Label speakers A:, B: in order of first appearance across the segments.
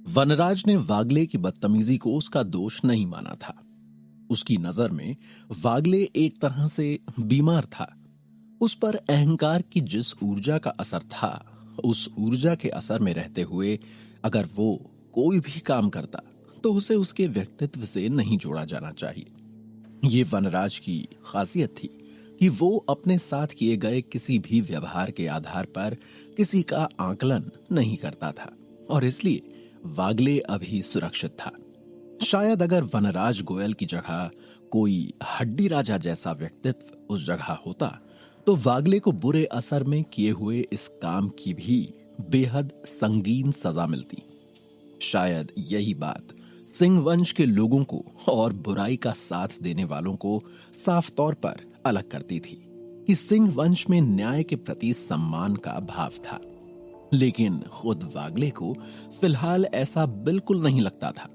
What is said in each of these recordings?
A: वनराज ने वागले की बदतमीजी को उसका दोष नहीं माना था। उसकी नजर में वागले एक तरह से बीमार था। उस पर अहंकार की जिस ऊर्जा का असर था, उस ऊर्जा के असर में रहते हुए अगर वो कोई भी काम करता तो उसे उसके व्यक्तित्व से नहीं जोड़ा जाना चाहिए। ये वनराज की खासियत थी कि वो अपने साथ किए गए किसी भी व्यवहार के आधार पर किसी का आकलन नहीं करता था और इसलिए वागले अभी सुरक्षित था। शायद अगर वनराज गोयल की जगह कोई हड्डी राजा जैसा व्यक्तित्व उस जगह होता तो वागले को बुरे असर में किए हुए इस काम की भी बेहद संगीन सजा मिलती। शायद यही बात सिंह वंश के लोगों को और बुराई का साथ देने वालों को साफ तौर पर अलग करती थी कि सिंह वंश में न्याय के प्रति सम्मान का भाव था। लेकिन खुद वागले को फिलहाल ऐसा बिल्कुल नहीं लगता था।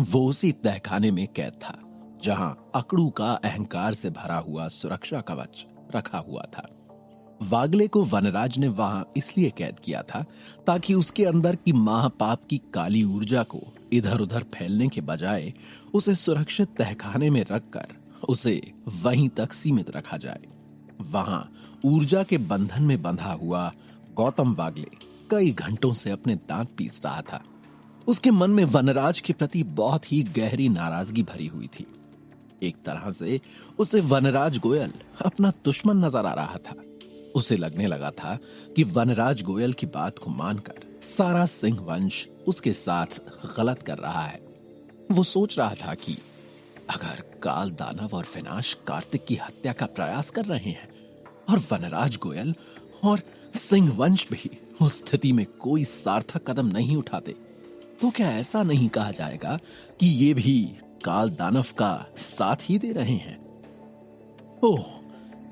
A: वो उसी तहखाने में कैद था जहां अकड़ू का अहंकार से भरा हुआ सुरक्षा कवच रखा हुआ था। वागले को वनराज ने वहां इसलिए कैद किया था ताकि उसके अंदर की महापाप की काली ऊर्जा को इधर उधर फैलने के बजाय उसे सुरक्षित तहखाने में रखकर उसे वहीं तक सीमित रखा जाए। वहां ऊर्जा के बंधन में बंधा हुआ गौतम वागले कई घंटों से अपने दांत पीस रहा था। उसके मन में वनराज के प्रति बहुत ही गहरी नाराजगी भरी हुई थी। एक तरह से उसे वनराज गोयल अपना दुश्मन नजर आ रहा था। उसे लगने लगा था कि वनराज गोयल की बात को मानकर सारा सिंह वंश उसके साथ गलत कर रहा है। वो सोच रहा था कि अगर काल दानव और विनाश कार्तिक की हत्या का प्रयास कर रहे हैं और वनराज गोयल और सिंह वंश भी उस स्थिति में कोई सार्थक कदम नहीं उठाते तो क्या ऐसा नहीं कहा जाएगा कि ये भी काल दानव का साथ ही दे रहे हैं? ओह,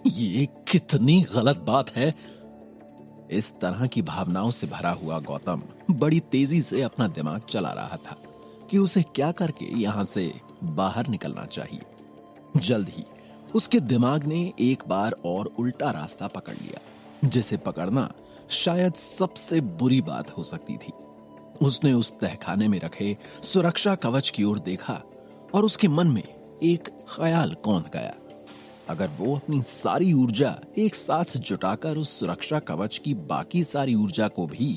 A: ये कितनी गलत बात है। इस तरह की भावनाओं से भरा हुआ गौतम बड़ी तेजी से अपना दिमाग चला रहा था कि उसे क्या करके यहां से बाहर निकलना चाहिए। जल्द ही उसके दिमाग ने एक बार और उल्टा रास्ता पकड़ लिया, जिसे पकड़ना शायद सबसे बुरी बात हो सकती थी। उसने उस तहखाने में रखे सुरक्षा कवच की ओर देखा और उसके मन में एक ख्याल कौंध गया। अगर वो अपनी सारी ऊर्जा एक साथ जुटाकर उस सुरक्षा कवच की बाकी सारी ऊर्जा को भी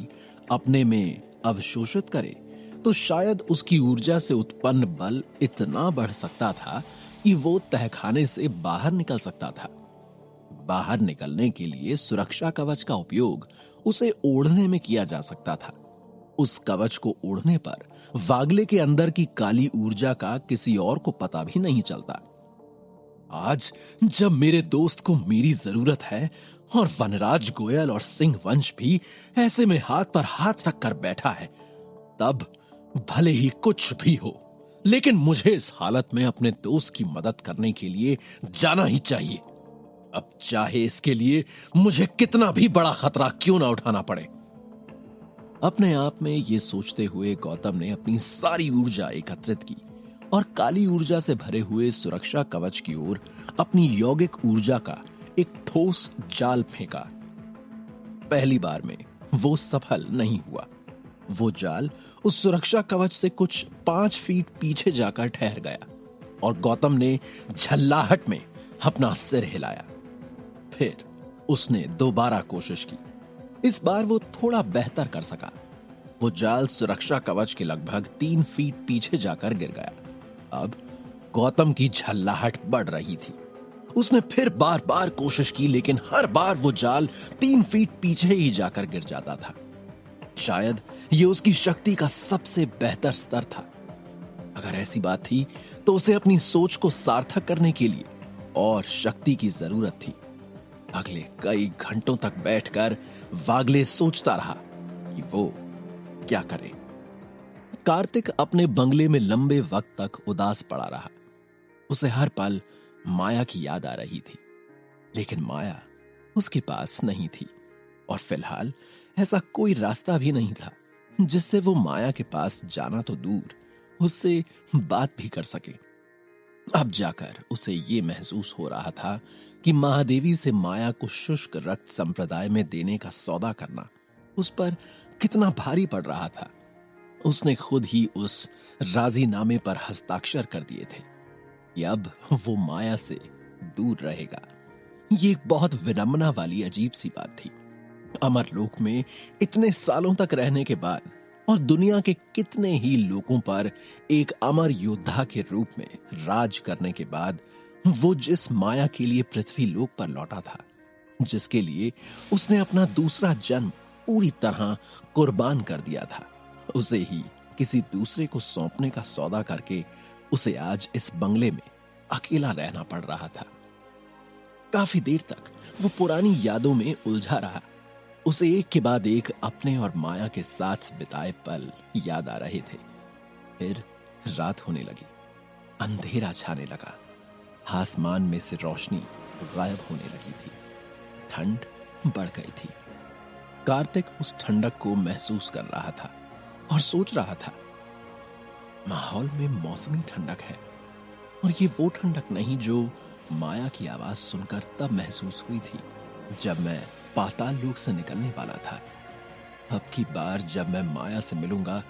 A: अपने में अवशोषित करे तो शायद उसकी ऊर्जा से उत्पन्न बल इतना बढ़ सकता था कि वो तहखाने से बाहर निकल सकता था। बाहर निकलने के लिए सुरक्षा कवच का उपयोग उसे ओढ़ने में किया जा सकता था। उस कवच को ओढ़ने पर वागले के अंदर की काली ऊर्जा का किसी और को पता भी नहीं चलता। आज जब मेरे दोस्त को मेरी जरूरत है और वनराज गोयल और सिंह वंश भी ऐसे में हाथ पर हाथ रखकर बैठा है, तब भले ही कुछ भी हो, लेकिन मुझे इस हालत में अपने दोस्त की मदद करने के लिए जाना ही चाहिए। अब चाहे इसके लिए मुझे कितना भी बड़ा खतरा क्यों ना उठाना पड़े। अपने आप में ये सोचते हुए गौतम ने अपनी सारी ऊर्जा एकत्रित की और काली ऊर्जा से भरे हुए सुरक्षा कवच की ओर अपनी यौगिक ऊर्जा का एक ठोस जाल फेंका। पहली बार में वो सफल नहीं हुआ। वो जाल उस सुरक्षा कवच से कुछ 5 फीट पीछे जाकर ठहर गया और गौतम ने झल्लाहट में अपना सिर हिलाया। फिर उसने दोबारा कोशिश की। इस बार वो थोड़ा बेहतर कर सका। वो जाल सुरक्षा कवच के लगभग 3 फीट पीछे जाकर गिर गया। अब गौतम की झल्लाहट बढ़ रही थी। उसने फिर बार बार कोशिश की, लेकिन हर बार वो जाल 3 फीट पीछे ही जाकर गिर जाता था। शायद ये उसकी शक्ति का सबसे बेहतर स्तर था। अगर ऐसी बात थी तो उसे अपनी सोच को सार्थक करने के लिए और शक्ति की जरूरत थी। अगले कई घंटों तक बैठकर वागले सोचता रहा कि वो क्या करे। कार्तिक अपने बंगले में लंबे वक्त तक उदास पड़ा रहा। उसे हर पल माया की याद आ रही थी, लेकिन माया उसके पास नहीं थी और फिलहाल ऐसा कोई रास्ता भी नहीं था जिससे वो माया के पास जाना तो दूर, उससे बात भी कर सके। अब जाकर उसे ये महसूस हो रहा था कि महादेवी से माया को शुष्क रक्त संप्रदाय में देने का सौदा करना उस पर कितना भारी पड़ रहा था। उसने खुद ही उस राजीनामे पर हस्ताक्षर कर दिए थे कि अब वो माया से दूर रहेगा। ये एक बहुत विडंबना वाली अजीब सी बात थी। अमरलोक में इतने सालों तक रहने के बाद और दुनिया के कितने ही लोगों पर एक अमर योद्धा के रूप में राज करने के बाद वो जिस माया के लिए पृथ्वी लोक पर लौटा था, जिसके लिए उसने अपना दूसरा जन्म पूरी तरह कुर्बान कर दिया था, उसे ही किसी दूसरे को सौंपने का सौदा करके उसे आज इस बंगले में अकेला रहना पड़ रहा था। काफी देर तक वो पुरानी यादों में उलझा रहा। उसे एक के बाद एक अपने और माया के साथ बिताए पल याद आ रहे थे। फिर रात होने लगी, अंधेरा छाने लगा, आसमान में से रोशनी गायब होने लगी थी, ठंड बढ़ गई थी। कार्तिक उस ठंडक को महसूस कर रहा था और सोच रहा था, माहौल में मौसमी ठंडक है और ये वो ठंडक नहीं जो माया की आवाज सुनकर तब महसूस हुई थी जब मैं पाताल लोक से निकलने वाला था। अब की बार जब मैं माया से मिलूंगा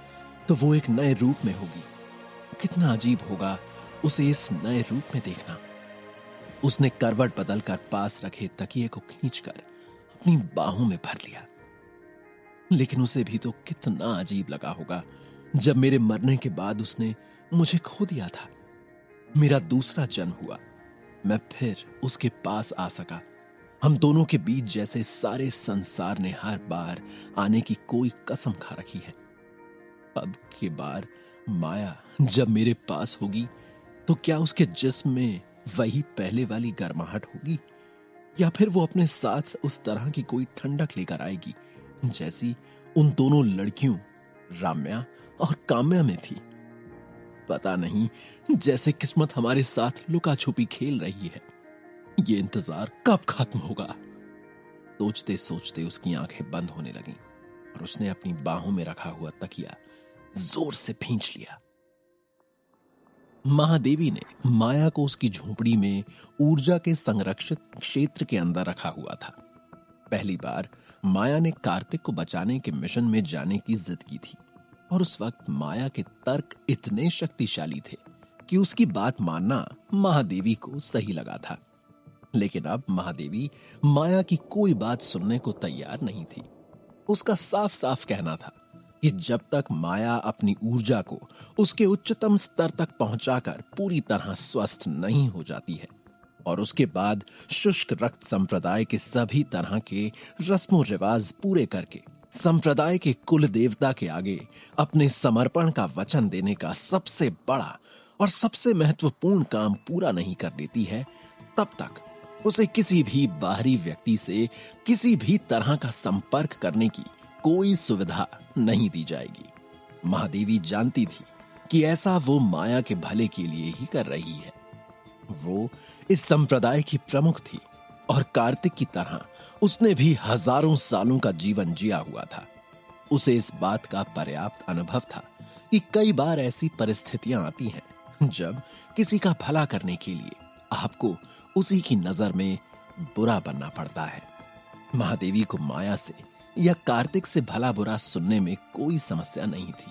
A: तो वो एक नए रूप में होगी। कितना अजीब होगा उसे इस नए रूप में देखना। उसने करवट बदलकर पास रखे तकिए को खींचकर अपनी बाहों में भर लिया। लेकिन उसे भी तो कितना अजीब लगा होगा जब मेरे मरने के बाद उसने मुझे खो दिया था। मेरा दूसरा जन्म हुआ, मैं फिर उसके पास आ सका। हम दोनों के बीच जैसे सारे संसार ने हर बार आने की कोई कसम खा रखी है। अब की बार माया जब मेरे पास होगी तो क्या उसके जिस्म में वही पहले वाली गर्माहट होगी या फिर वो अपने साथ उस तरह की कोई ठंडक लेकर आएगी जैसी उन दोनों लड़कियों राम्या और काम्या में थी। पता नहीं, जैसे किस्मत हमारे साथ लुका छुपी खेल रही है। ये इंतजार कब खत्म होगा? सोचते सोचते उसकी आंखें बंद होने लगीं और उसने अपनी बाहों में रखा हुआ तकिया जोर से खींच लिया। महादेवी ने माया को उसकी झोपड़ी में ऊर्जा के संरक्षित क्षेत्र के अंदर रखा हुआ था। पहली बार माया ने कार्तिक को बचाने के मिशन में जाने की जिद की थी और उस वक्त माया के तर्क इतने शक्तिशाली थे कि उसकी बात मानना महादेवी को सही लगा था। लेकिन अब महादेवी माया की कोई बात सुनने को तैयार नहीं थी। उसका साफ साफ कहना था कि जब तक माया अपनी ऊर्जा को उसके उच्चतम स्तर तक पहुंचाकर पूरी तरह स्वस्थ नहीं हो जाती है और उसके बाद शुष्क रक्त संप्रदाय के सभी तरह के रस्मों रिवाज पूरे करके संप्रदाय के कुल देवता के आगे अपने समर्पण का वचन देने का सबसे बड़ा और सबसे महत्वपूर्ण काम पूरा नहीं कर लेती है, तब तक उसे किसी भी बाहरी व्यक्ति से किसी भी तरह का संपर्क करने की कोई सुविधा नहीं दी जाएगी। महादेवी जानती थी कि ऐसा वो माया के भले के लिए ही कर रही है। वो इस संप्रदाय की प्रमुख थी और कार्तिक की तरह उसने भी हजारों सालों का जीवन जिया हुआ था। उसे इस बात का पर्याप्त अनुभव था कि कई बार ऐसी परिस्थितियां आती हैं जब किसी का भला करने के लिए आपको उसी की नजर में बुरा बनना पड़ता है। महादेवी को माया से या कार्तिक से भला बुरा सुनने में कोई समस्या नहीं थी,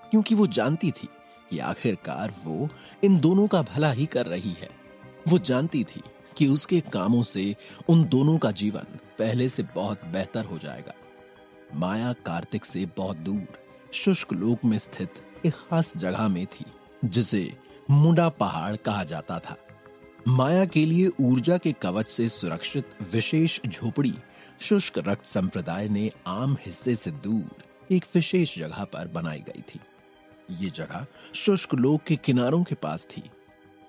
A: क्योंकि वो जानती थी कि आखिरकार वो इन दोनों का भला ही कर रही है। वो जानती थी कि उसके कामों से उन दोनों का जीवन पहले से बहुत बेहतर हो जाएगा। माया कार्तिक से बहुत दूर शुष्क लोक में स्थित एक खास जगह में थी जिसे मुंडा पहाड़ कहा जाता था। माया के लिए ऊर्जा के कवच से सुरक्षित विशेष झोपड़ी शुष्क रक्त संप्रदाय ने आम हिस्से से दूर एक विशेष जगह पर बनाई गई थी। ये जगह शुष्क लोक के किनारों के पास थी।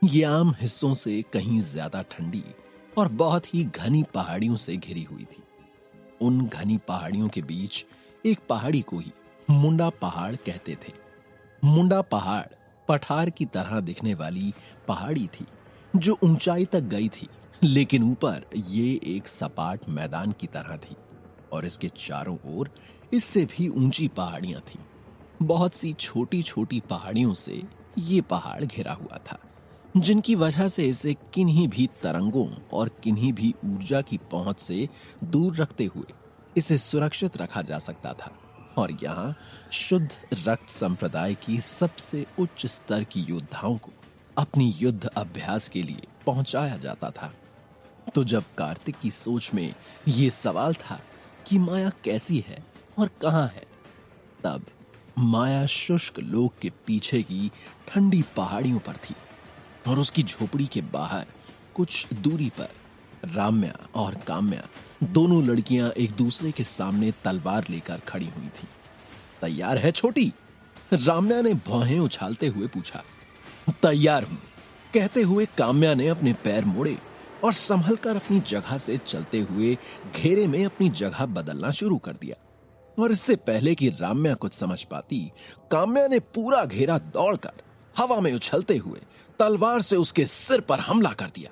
A: ये आम हिस्सों से कहीं ज्यादा ठंडी और बहुत ही घनी पहाड़ियों से घिरी हुई थी। उन घनी पहाड़ियों के बीच एक पहाड़ी को ही मुंडा पहाड़ कहते थे। मुंडा पहाड़ पठार की तरह दिखने वाली पहाड़ी थी जो ऊंचाई तक गई थी, लेकिन ऊपर ये एक सपाट मैदान की तरह थी और इसके चारों ओर इससे भी ऊंची पहाड़ियां थीं। बहुत सी छोटी छोटी पहाड़ियों से ये पहाड़ घिरा हुआ था, जिनकी वजह से इसे किन्हीं भी तरंगों और किन्हीं भी ऊर्जा की पहुंच से दूर रखते हुए इसे सुरक्षित रखा जा सकता था। और यहाँ शुद्ध रक्त संप्रदाय की सबसे उच्च स्तर की योद्धाओं को अपनी युद्ध अभ्यास के लिए पहुंचाया जाता था। तो जब कार्तिक की सोच में ये सवाल था कि माया कैसी है और कहां है, तब माया शुष्क लोक के पीछे की ठंडी पहाड़ियों पर थी और उसकी झोपड़ी के बाहर कुछ दूरी पर राम्या और काम्या दोनों लड़कियां एक दूसरे के सामने तलवार लेकर खड़ी हुई थीं। तैयार है छोटी? राम्या ने भौहें उछालते हुए पूछा। तैयार हूं, कहते हुए काम्या ने अपने पैर मोड़े और संभलकर अपनी जगह से चलते हुए घेरे में अपनी जगह बदलना शुरू कर दिया। और इससे पहले कि राम्या कुछ समझ पाती, काम्या ने पूरा घेरा दौड़कर हवा में उछलते हुए तलवार से उसके सिर पर हमला कर दिया।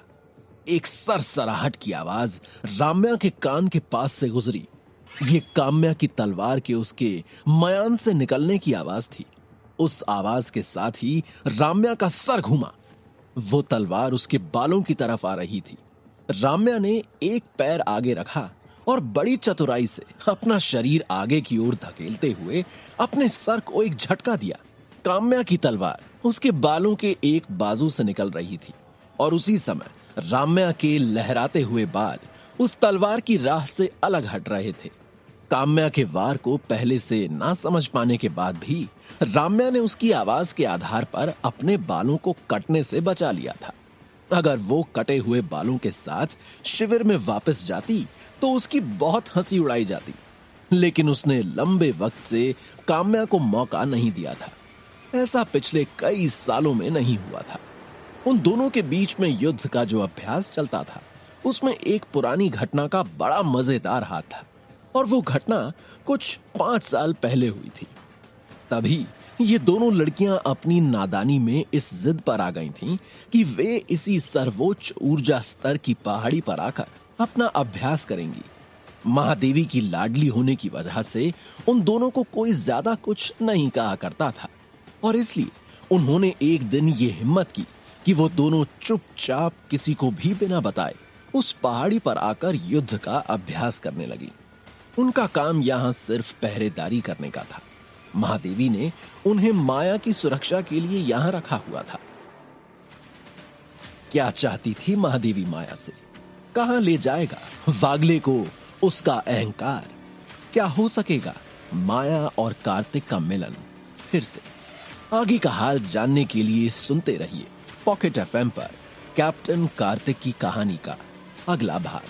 A: एक सरसराहट की आवाज राम्या के कान के पास से गुजरी। ये काम्या की तलवार के उसके मयान से निकलने की आवाज थी। उस आवाज के साथ ही राम्या का सर घूमा। वो तलवार उसके बालों की तरफ आ रही थी। राम्या ने एक पैर आगे रखा और बड़ी चतुराई से अपना शरीर आगे की ओर धकेलते हुए अपने सर को एक झटका दिया। काम्या की तलवार उसके बालों के एक बाजू से निकल रही थी और उसी समय राम्या के लहराते हुए बाल उस तलवार की राह से अलग हट रहे थे। काम्या के वार को पहले से ना समझ पाने के बाद भी राम्या ने उसकी आवाज के आधार पर अपने बालों को कटने से बचा लिया था। अगर वो कटे हुए बालों के साथ शिविर में वापस जाती तो उसकी बहुत हंसी उड़ाई जाती, लेकिन उसने लंबे वक्त से काम्या को मौका नहीं दिया था। ऐसा पिछले कई सालों में नहीं हुआ था। उन दोनों के बीच में युद्ध का जो अभ्यास चलता था, उसमें एक पुरानी घटना का बड़ा मजेदार हाथ था और वो घटना कुछ 5 साल पहले हुई थी। तभी ये दोनों लड़कियां अपनी नादानी में इस जिद पर आ गई थीं कि वे इसी सर्वोच्च ऊर्जा स्तर की पहाड़ी पर आकर अपना अभ्यास करेंगी। महादेवी की लाडली होने की वजह से उन दोनों को कोई ज्यादा कुछ नहीं कहा करता था और इसलिए उन्होंने एक दिन ये हिम्मत की कि वो दोनों चुपचाप किसी को भी बिना बताए उस पहाड़ी पर आकर युद्ध का अभ्यास करने लगी। उनका काम यहां सिर्फ पहरेदारी करने का था। महादेवी ने उन्हें माया की सुरक्षा के लिए यहां रखा हुआ था। क्या चाहती थी महादेवी माया से? कहां ले जाएगा वागले को उसका अहंकार? क्या हो सकेगा माया और कार्तिक का मिलन फिर से? आगे का हाल जानने के लिए सुनते रहिए पॉकेट एफएम पर कैप्टन कार्तिक की कहानी का अगला भाग।